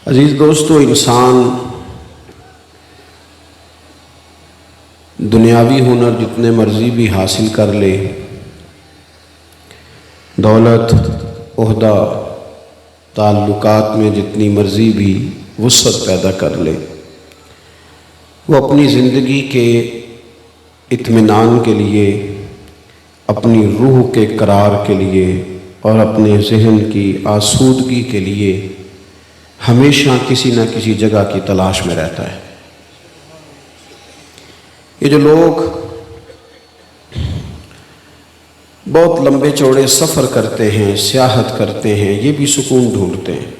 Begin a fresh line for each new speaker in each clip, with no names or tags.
عزیز دوستو، انسان دنیاوی ہنر جتنے مرضی بھی حاصل کر لے، دولت، عہدہ، تعلقات میں جتنی مرضی بھی وسعت پیدا کر لے، وہ اپنی زندگی کے اطمینان کے لیے، اپنی روح کے قرار کے لیے اور اپنے ذہن کی آسودگی کے لیے ہمیشہ کسی نہ کسی جگہ کی تلاش میں رہتا ہے۔ یہ جو لوگ بہت لمبے چوڑے سفر کرتے ہیں، سیاحت کرتے ہیں، یہ بھی سکون ڈھونڈتے ہیں۔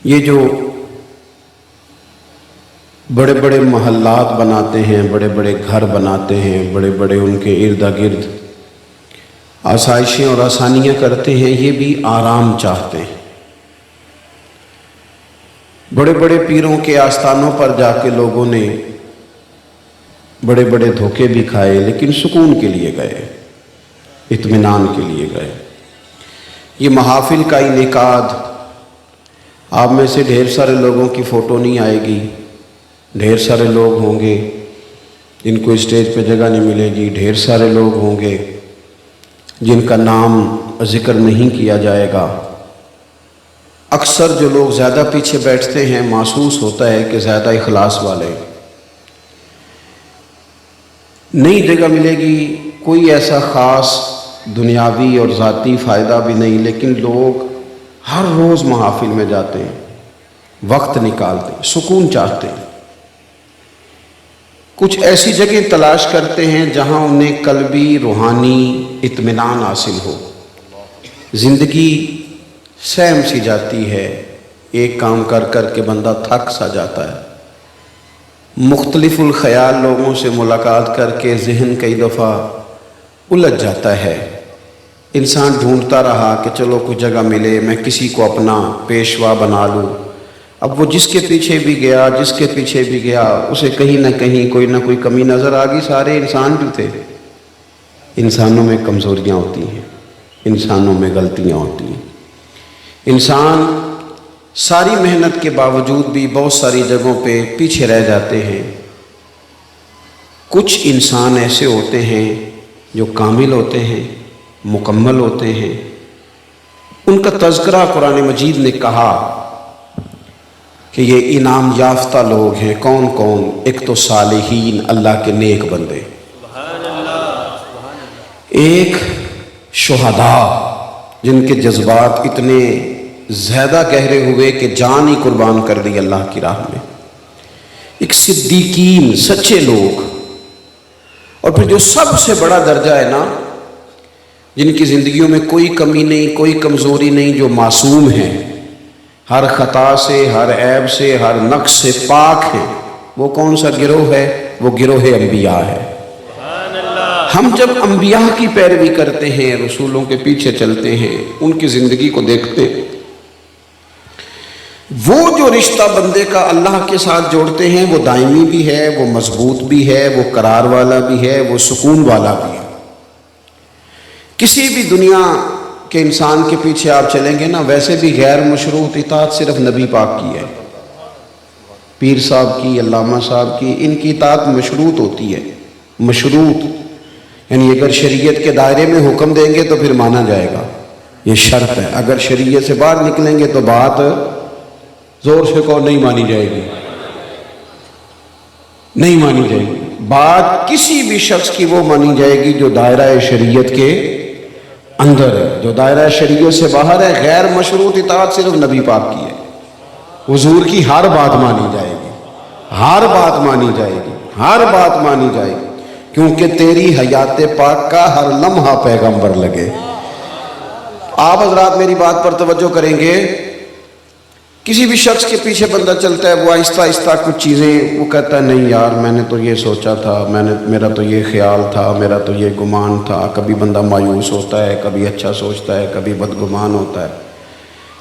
یہ جو بڑے بڑے محلات بناتے ہیں، بڑے بڑے گھر بناتے ہیں، بڑے بڑے ان کے ارد گرد آسائشیں اور آسانیاں کرتے ہیں، یہ بھی آرام چاہتے ہیں۔ بڑے بڑے پیروں کے آستانوں پر جا کے لوگوں نے بڑے بڑے دھوکے بھی کھائے، لیکن سکون کے لیے گئے، اطمینان کے لیے گئے۔ یہ محافل کا انعقاد، آپ میں سے ڈھیر سارے لوگوں کی فوٹو نہیں آئے گی، ڈھیر سارے لوگ ہوں گے جن کو اسٹیج پہ جگہ نہیں ملے گی، ڈھیر سارے لوگ ہوں گے جن کا نام ذکر نہیں کیا جائے گا۔ اکثر جو لوگ زیادہ پیچھے بیٹھتے ہیں، محسوس ہوتا ہے کہ زیادہ اخلاص والے۔ نئی جگہ ملے گی، کوئی ایسا خاص دنیاوی اور ذاتی فائدہ بھی نہیں، لیکن لوگ ہر روز محافل میں جاتے ہیں، وقت نکالتے ہیں، سکون چاہتے ہیں۔ کچھ ایسی جگہ تلاش کرتے ہیں جہاں انہیں قلبی روحانی اطمینان حاصل ہو۔ زندگی سہم سی جاتی ہے، ایک کام کر کر کے بندہ تھک سا جاتا ہے۔ مختلف الخیال لوگوں سے ملاقات کر کے ذہن کئی دفعہ الجھ جاتا ہے۔ انسان ڈھونڈتا رہا کہ چلو کوئی جگہ ملے، میں کسی کو اپنا پیشوا بنا لوں۔ اب وہ جس کے پیچھے بھی گیا، جس کے پیچھے بھی گیا، اسے کہیں نہ کہیں کوئی نہ کوئی کمی نظر آ گئی۔ سارے انسان جو تھے، انسانوں میں کمزوریاں ہوتی ہیں، انسانوں میں غلطیاں ہوتی ہیں۔ انسان ساری محنت کے باوجود بھی بہت ساری جگہوں پہ پیچھے رہ جاتے ہیں۔ کچھ انسان ایسے ہوتے ہیں جو کامل ہوتے ہیں، مکمل ہوتے ہیں۔ ان کا تذکرہ قرآن مجید نے کہا کہ یہ انعام یافتہ لوگ ہیں۔ کون کون؟ ایک تو صالحین، اللہ کے نیک بندے، ایک شہداء جن کے جذبات اتنے زیادہ گہرے ہوئے کہ جان ہی قربان کر دی اللہ کی راہ میں، ایک صدیقین، سچے لوگ، اور پھر جو سب سے بڑا درجہ ہے نا، جن کی زندگیوں میں کوئی کمی نہیں، کوئی کمزوری نہیں، جو معصوم ہیں، ہر خطا سے، ہر عیب سے، ہر نقص سے پاک ہیں۔ وہ کون سا گروہ ہے؟ وہ گروہ انبیاء ہے۔ ہم جب انبیاء کی پیروی کرتے ہیں، رسولوں کے پیچھے چلتے ہیں، ان کی زندگی کو دیکھتے ہیں، وہ جو رشتہ بندے کا اللہ کے ساتھ جوڑتے ہیں، وہ دائمی بھی ہے، وہ مضبوط بھی ہے، وہ قرار والا بھی ہے، وہ سکون والا بھی ہے۔ کسی بھی دنیا کہ انسان کے پیچھے آپ چلیں گے نا، ویسے بھی غیر مشروط اطاعت صرف نبی پاک کی ہے۔ پیر صاحب کی، علامہ صاحب کی، ان کی اطاعت مشروط ہوتی ہے۔ مشروط یعنی اگر شریعت کے دائرے میں حکم دیں گے تو پھر مانا جائے گا، یہ شرط ہے۔ اگر شریعت سے باہر نکلیں گے تو بات زور سے کو نہیں مانی جائے گی، نہیں مانی جائے گی۔ بات کسی بھی شخص کی وہ مانی جائے گی جو دائرہ شریعت کے اندر ہے، جو دائرہ شریعت سے باہر ہے۔ غیر مشروط اطاعت صرف نبی پاک کی ہے۔ حضور کی ہر بات مانی جائے گی، ہر بات مانی جائے گی، ہر بات مانی جائے گی، کیونکہ تیری حیات پاک کا ہر لمحہ پیغمبر لگے۔ آپ حضرات میری بات پر توجہ کریں گے۔ کسی بھی شخص کے پیچھے بندہ چلتا ہے، وہ آہستہ آہستہ کچھ چیزیں وہ کہتا ہے، نہیں یار میں نے تو یہ سوچا تھا، میرا تو یہ خیال تھا، میرا تو یہ گمان تھا۔ کبھی بندہ مایوس ہوتا ہے، کبھی اچھا سوچتا ہے، کبھی بدگمان ہوتا ہے،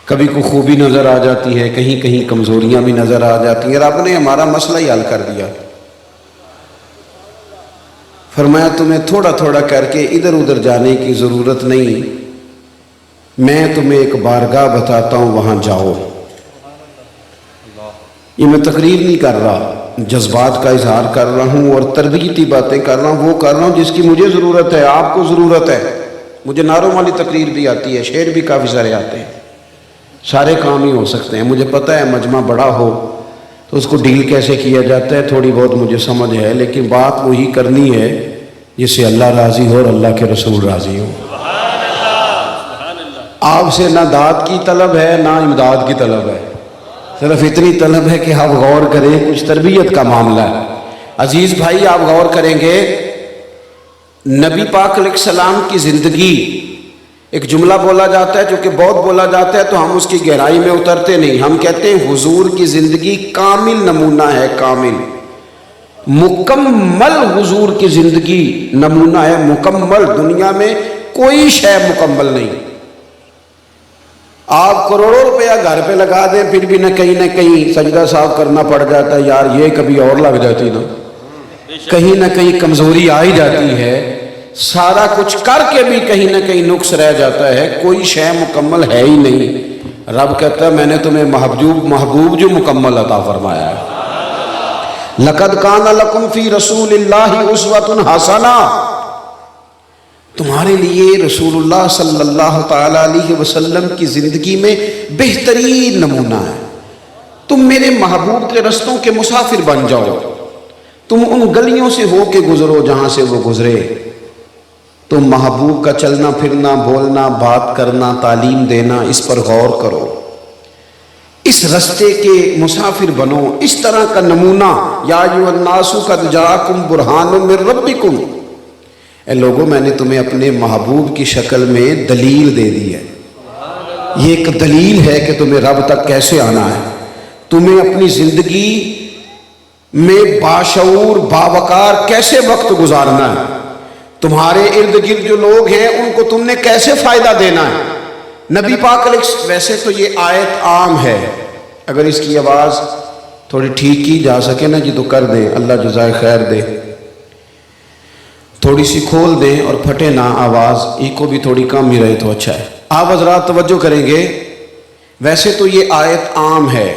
کبھی کوئی خوبی نظر آ جاتی ہے، کہیں کہیں کمزوریاں بھی نظر آ جاتی ہیں۔ رب نے ہمارا مسئلہ ہی حل کر دیا۔ فرمایا تمہیں تھوڑا تھوڑا کر کے ادھر ادھر جانے کی ضرورت نہیں، میں تمہیں ایک بارگاہ بتاتا ہوں، وہاں جاؤ۔ یہ میں تقریر نہیں کر رہا، جذبات کا اظہار کر رہا ہوں اور تربیتی باتیں کر رہا ہوں، وہ کر رہا ہوں جس کی مجھے ضرورت ہے، آپ کو ضرورت ہے۔ مجھے نعروں والی تقریر بھی آتی ہے، شعر بھی کافی سارے آتے ہیں، سارے کام ہی ہو سکتے ہیں۔ مجھے پتہ ہے مجمع بڑا ہو تو اس کو ڈیل کیسے کیا جاتا ہے، تھوڑی بہت مجھے سمجھ ہے، لیکن بات وہی کرنی ہے جس سے اللہ راضی ہو اور اللہ کے رسول راضی ہو۔ آپ سے نہ داد کی طلب ہے نہ امداد کی طلب ہے، صرف اتنی طلب ہے کہ آپ غور کریں، کچھ تربیت کا معاملہ ہے۔ عزیز بھائی، آپ غور کریں گے نبی پاک علیہ السلام کی زندگی، ایک جملہ بولا جاتا ہے جو کہ بہت بولا جاتا ہے تو ہم اس کی گہرائی میں اترتے نہیں۔ ہم کہتے ہیں حضور کی زندگی کامل نمونہ ہے، کامل مکمل حضور کی زندگی نمونہ ہے، مکمل۔ دنیا میں کوئی شے مکمل نہیں۔ آپ کروڑوں روپیہ گھر پہ لگا دیں پھر بھی نہ کہیں سجدہ صاف کرنا پڑ جاتا ہے، یار یہ کبھی اور لگ جاتی نا، کہیں نہ کہیں کمزوری آ ہی جاتی ہے، سارا کچھ کر کے بھی کہیں نہ کہیں نقص رہ جاتا ہے، کوئی شے مکمل ہے ہی نہیں۔ رب کہتا ہے میں نے تمہیں محبوب جو مکمل عطا فرمایا ہے۔ لَقَدْ كَانَ لَكُمْ فِي رَسُولِ اللَّهِ أُسْوَةٌ حَسَنَةٌ، تمہارے لیے رسول اللہ صلی اللہ تعالیٰ علیہ وسلم کی زندگی میں بہترین نمونہ ہے۔ تم میرے محبوب کے رستوں کے مسافر بن جاؤ، تم ان گلیوں سے ہو کے گزرو جہاں سے وہ گزرے، تم محبوب کا چلنا پھرنا، بولنا، بات کرنا، تعلیم دینا، اس پر غور کرو، اس رستے کے مسافر بنو، اس طرح کا نمونہ۔ یا ایھا الناس قد جاءکم برہان من ربکم، اے لوگوں میں نے تمہیں اپنے محبوب کی شکل میں دلیل دے دی ہے۔ یہ ایک دلیل ہے کہ تمہیں رب تک کیسے آنا ہے، تمہیں اپنی زندگی میں باشعور باوقار کیسے وقت گزارنا ہے، تمہارے ارد گرد جو لوگ ہیں ان کو تم نے کیسے فائدہ دینا ہے۔ نبی پاک علیہ، ویسے تو یہ آیت عام ہے، اگر اس کی آواز تھوڑی ٹھیک کی جا سکے نا جی تو کر دیں، اللہ جزائے خیر دے، تھوڑی سی کھول دیں اور پھٹے نہ آواز، ایکو بھی تھوڑی کم ہی رہے تو اچھا ہے۔ آپ حضرات توجہ کریں گے، ویسے تو یہ آیت عام ہے،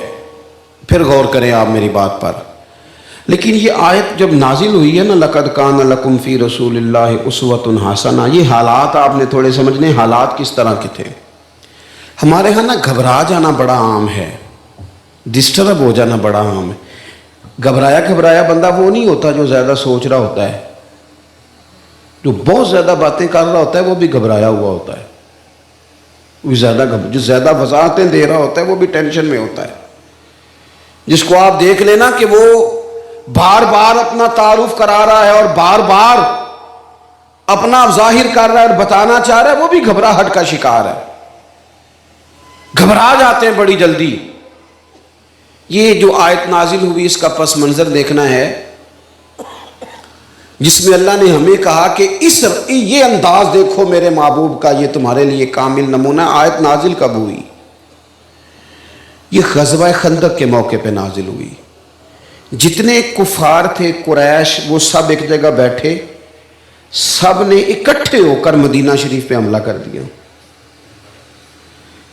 پھر غور کریں آپ میری بات پر، لیکن یہ آیت جب نازل ہوئی ہے نا، لَقَدْ كَانَ لَكُمْ فِي رَسُولِ اللَّهِ أُسْوَةٌ حَسَنَةٌ، یہ حالات آپ نے تھوڑے سمجھنے، حالات کس طرح کے تھے۔ ہمارے ہاں نا گھبرا جانا بڑا عام ہے، ڈسٹرب ہو جانا بڑا عام ہے۔ گھبرایا بندہ وہ نہیں ہوتا جو زیادہ سوچ رہا ہوتا ہے، جو بہت زیادہ باتیں کر رہا ہوتا ہے وہ بھی گھبرایا ہوا ہوتا ہے، جو زیادہ وضاحتیں دے رہا ہوتا ہے وہ بھی ٹینشن میں ہوتا ہے۔ جس کو آپ دیکھ لینا کہ وہ بار بار اپنا تعارف کرا رہا ہے اور بار بار اپنا ظاہر کر رہا ہے اور بتانا چاہ رہا ہے، وہ بھی گھبراہٹ کا شکار ہے، گھبرا جاتے ہیں بڑی جلدی۔ یہ جو آیت نازل ہوئی اس کا پس منظر دیکھنا ہے، جس میں اللہ نے ہمیں کہا کہ یہ انداز دیکھو میرے محبوب کا، یہ تمہارے لیے کامل نمونہ۔ آیت نازل کب ہوئی؟ یہ غزوہ خندق کے موقع پہ نازل ہوئی۔ جتنے کفار تھے قریش، وہ سب ایک جگہ بیٹھے، سب نے اکٹھے ہو کر مدینہ شریف پہ حملہ کر دیا۔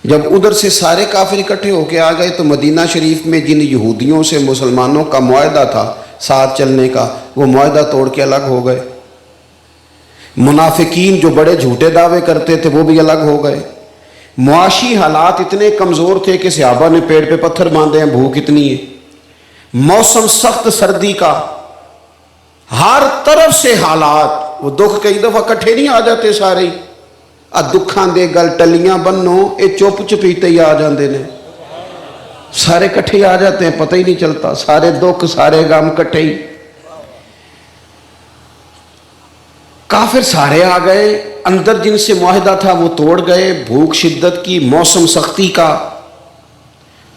جب ادھر سے سارے کافر اکٹھے ہو کے آ گئے تو مدینہ شریف میں جن یہودیوں سے مسلمانوں کا معاہدہ تھا ساتھ چلنے کا، وہ معاہدہ توڑ کے الگ ہو گئے۔ منافقین جو بڑے جھوٹے دعوے کرتے تھے وہ بھی الگ ہو گئے۔ معاشی حالات اتنے کمزور تھے کہ صحابہ نے پیڑ پہ پتھر باندھے ہیں، بھوک اتنی ہے، موسم سخت سردی کا، ہر طرف سے حالات، وہ دکھ کئی دفعہ کٹھے نہیں آ جاتے سارے، دکھاں دے گل ٹلیاں بنو، یہ چپ چپیتے ہی آ جاندے نے، سارے کٹھے آ جاتے ہیں، پتہ ہی نہیں چلتا، سارے دکھ سارے غم کٹھے ہی۔ کافر سارے آ گئے، اندر جن سے معاہدہ تھا وہ توڑ گئے، بھوک شدت کی، موسم سختی کا۔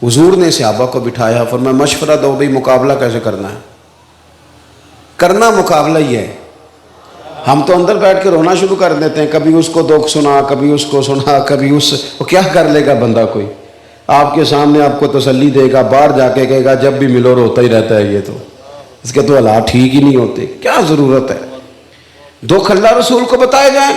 حضور نے صحابہ کو بٹھایا، فرمایا مشورہ دو بھئی مقابلہ کیسے کرنا ہے۔ کرنا مقابلہ ہی ہے، ہم تو اندر بیٹھ کے رونا شروع کر دیتے ہیں، کبھی اس کو دکھ سنا، کبھی اس کو سنا، کبھی وہ کیا کر لے گا بندہ، کوئی آپ کے سامنے آپ کو تسلی دے گا، باہر جا کے کہے گا جب بھی ملو روتا ہی رہتا ہے، یہ تو اس کے تو حالات ٹھیک ہی نہیں ہوتے، کیا ضرورت ہے۔ دکھ اللہ رسول کو بتائے جائیں،